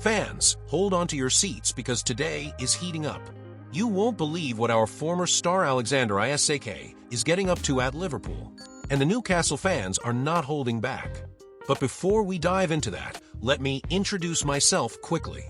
Fans, hold on to your seats because today is heating up. You won't believe what our former star Alexander Isak is getting up to at Liverpool. And the Newcastle fans are not holding back. But before we dive into that, let me introduce myself quickly.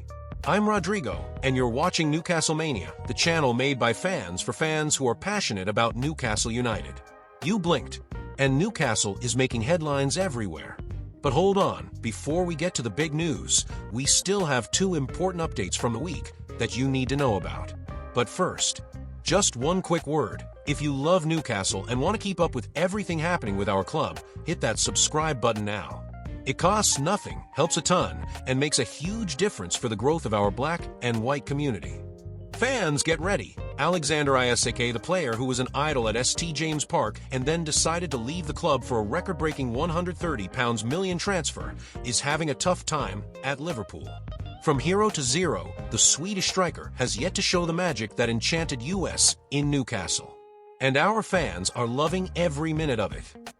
I'm Rodrigo, and you're watching Newcastle Mania, the channel made by fans for fans who are passionate about Newcastle United. You blinked, and Newcastle is making headlines everywhere. But hold on, before we get to the big news, we still have two important updates from the week that you need to know about. But first, just one quick word. If you love Newcastle and want to keep up with everything happening with our club, hit that subscribe button now. It costs nothing, helps a ton, and makes a huge difference for the growth of our black and white community. Fans, get ready. Alexander Isak, the player who was an idol at St James Park and then decided to leave the club for a record-breaking £130 million transfer, is having a tough time at Liverpool. From hero to zero, the Swedish striker has yet to show the magic that enchanted us in Newcastle. And our fans are loving every minute of it.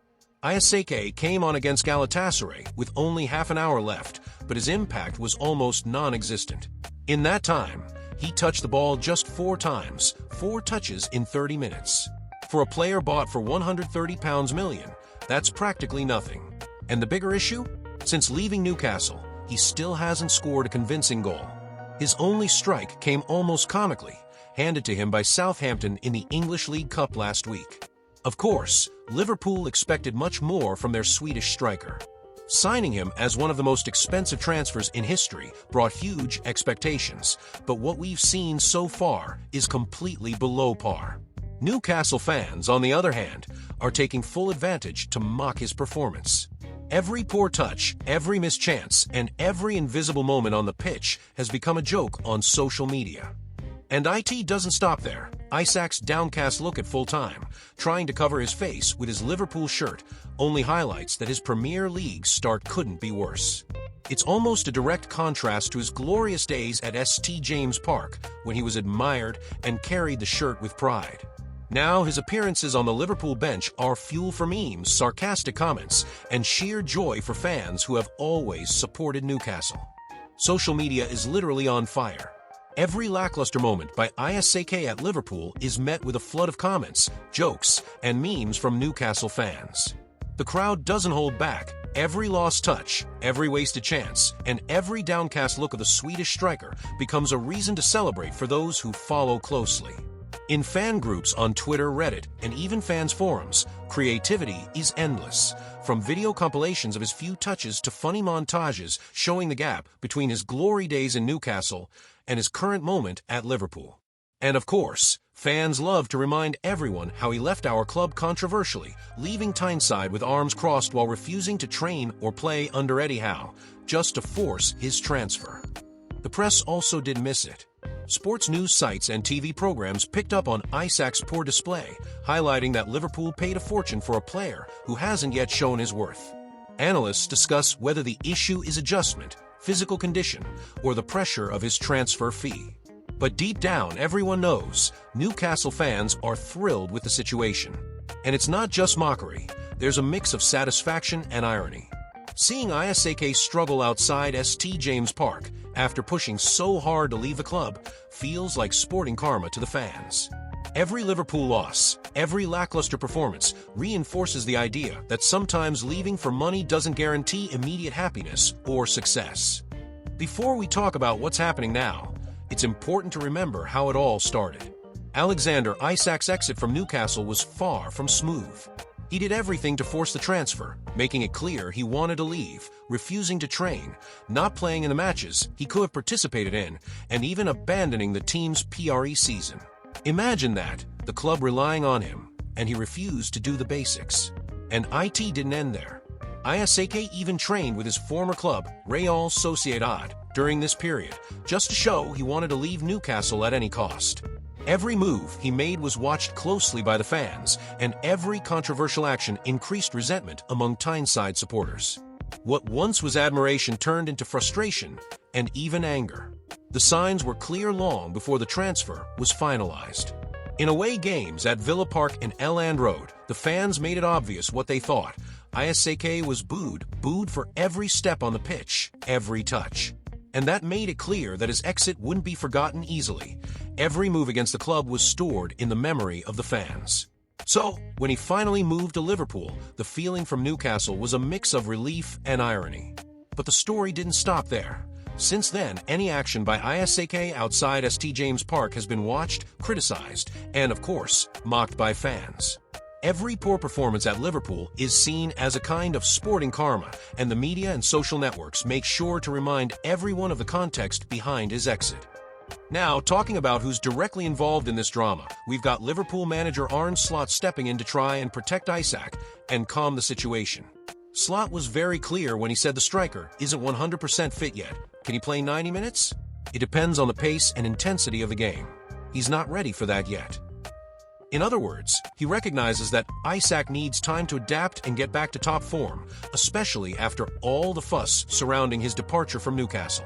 Isak came on against Galatasaray with only half an hour left, but his impact was almost non-existent. In that time, he touched the ball just 4 times, 4 touches in 30 minutes. For a player bought for £130 million, that's practically nothing. And the bigger issue? Since leaving Newcastle, he still hasn't scored a convincing goal. His only strike came almost comically, handed to him by Southampton in the English League Cup last week. Of course, Liverpool expected much more from their Swedish striker. Signing him as one of the most expensive transfers in history brought huge expectations, but what we've seen so far is completely below par. Newcastle fans, on the other hand, are taking full advantage to mock his performance. Every poor touch, every missed chance, and every invisible moment on the pitch has become a joke on social media. And it doesn't stop there. Isak's downcast look at full time, trying to cover his face with his Liverpool shirt, only highlights that his Premier League start couldn't be worse. It's almost a direct contrast to his glorious days at St James Park, when he was admired and carried the shirt with pride. Now his appearances on the Liverpool bench are fuel for memes, sarcastic comments, and sheer joy for fans who have always supported Newcastle. Social media is literally on fire. Every lackluster moment by Isak at Liverpool is met with a flood of comments, jokes, and memes from Newcastle fans. The crowd doesn't hold back. Every lost touch, every wasted chance, and every downcast look of the Swedish striker becomes a reason to celebrate for those who follow closely. In fan groups on Twitter, Reddit, and even fans' forums, creativity is endless. From video compilations of his few touches to funny montages showing the gap between his glory days in Newcastle and his current moment at Liverpool. And of course, fans love to remind everyone how he left our club controversially, leaving Tyneside with arms crossed while refusing to train or play under Eddie Howe, just to force his transfer. The press also didn't miss it. Sports news sites and TV programs picked up on Isak's poor display, highlighting that Liverpool paid a fortune for a player who hasn't yet shown his worth. Analysts discuss whether the issue is adjustment, physical condition, or the pressure of his transfer fee. But deep down, everyone knows Newcastle fans are thrilled with the situation. And it's not just mockery. There's a mix of satisfaction and irony. Seeing Isak struggle outside St James Park after pushing so hard to leave the club feels like sporting karma to the fans. Every Liverpool loss, every lackluster performance reinforces the idea that sometimes leaving for money doesn't guarantee immediate happiness or success. Before we talk about what's happening now, it's important to remember how it all started. Alexander Isak's exit from Newcastle was far from smooth. He did everything to force the transfer, making it clear he wanted to leave, refusing to train, not playing in the matches he could have participated in, and even abandoning the team's PRE season. Imagine that, the club relying on him, and he refused to do the basics. And it didn't end there. Isak even trained with his former club, Real Sociedad, during this period, just to show he wanted to leave Newcastle at any cost. Every move he made was watched closely by the fans, and every controversial action increased resentment among Tyneside supporters. What once was admiration turned into frustration and even anger. The signs were clear long before the transfer was finalized. In away games at Villa Park and Elland Road, the fans made it obvious what they thought. Isak was booed for every step on the pitch, every touch. and that made it clear that his exit wouldn't be forgotten easily. Every move against the club was stored in the memory of the fans. So, when he finally moved to Liverpool, the feeling from Newcastle was a mix of relief and irony. But the story didn't stop there. Since then, any action by ISAK outside St James Park has been watched, criticized, and of course, mocked by fans. Every poor performance at Liverpool is seen as a kind of sporting karma, and the media and social networks make sure to remind everyone of the context behind his exit. Now, talking about who's directly involved in this drama, we've got Liverpool manager Arne Slot stepping in to try and protect Isak and calm the situation. Slot was very clear when he said the striker isn't 100% fit yet. Can he play 90 minutes? It depends on the pace and intensity of the game. He's not ready for that yet. In other words, he recognizes that Isak needs time to adapt and get back to top form, especially after all the fuss surrounding his departure from Newcastle.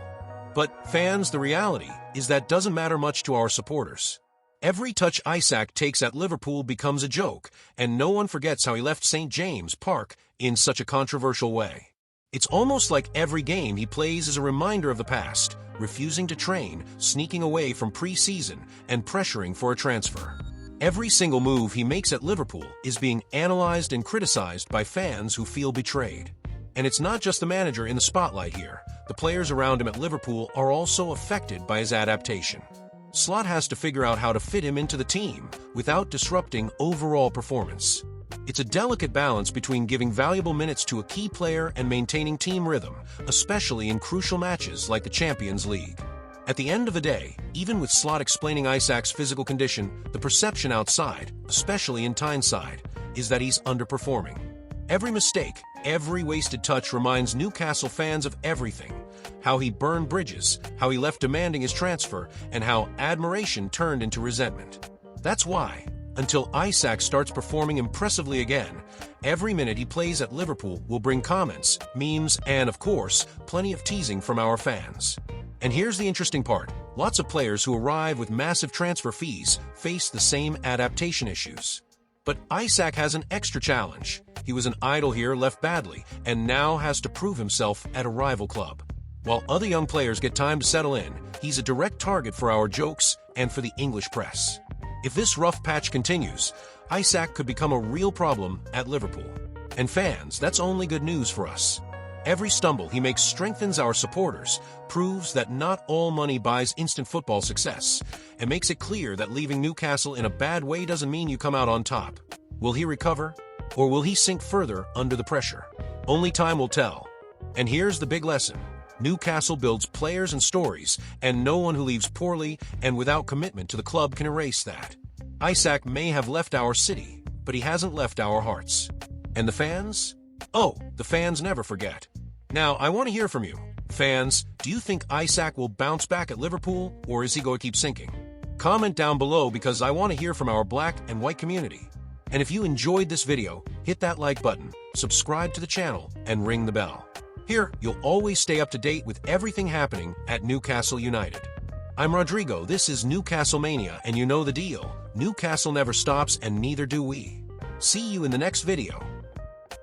But fans, the reality is that doesn't matter much to our supporters. Every touch Isak takes at Liverpool becomes a joke, and no one forgets how he left St James Park in such a controversial way. It's almost like every game he plays is a reminder of the past, refusing to train, sneaking away from pre-season, and pressuring for a transfer. Every single move he makes at Liverpool is being analyzed and criticized by fans who feel betrayed. And it's not just the manager in the spotlight here. The players around him at Liverpool are also affected by his adaptation. Slot has to figure out how to fit him into the team without disrupting overall performance. It's a delicate balance between giving valuable minutes to a key player and maintaining team rhythm, especially in crucial matches like the Champions League. At the end of the day, even with Slot explaining Isak's physical condition, the perception outside, especially in Tyneside, is that he's underperforming. Every mistake, every wasted touch reminds Newcastle fans of everything. How he burned bridges, how he left demanding his transfer, and how admiration turned into resentment. That's why, until Isak starts performing impressively again, every minute he plays at Liverpool will bring comments, memes, and, of course, plenty of teasing from our fans. And here's the interesting part. Lots of players who arrive with massive transfer fees face the same adaptation issues. But Isak has an extra challenge. He was an idol here, left badly, and now has to prove himself at a rival club. While other young players get time to settle in, he's a direct target for our jokes and for the English press. If this rough patch continues, Isak could become a real problem at Liverpool. And fans, that's only good news for us. Every stumble he makes strengthens our supporters, proves that not all money buys instant football success, and makes it clear that leaving Newcastle in a bad way doesn't mean you come out on top. Will he recover? Or will he sink further under the pressure? Only time will tell. And here's the big lesson. Newcastle builds players and stories, and no one who leaves poorly and without commitment to the club can erase that. Isak may have left our city, but he hasn't left our hearts. And the fans? Oh, the fans never forget. Now, I want to hear from you. Fans, do you think Isak will bounce back at Liverpool, or is he going to keep sinking? Comment down below because I want to hear from our black and white community. And if you enjoyed this video, hit that like button, subscribe to the channel, and ring the bell. Here, you'll always stay up to date with everything happening at Newcastle United. I'm Rodrigo, this is Newcastle Mania, and you know the deal. Newcastle never stops, and neither do we. See you in the next video.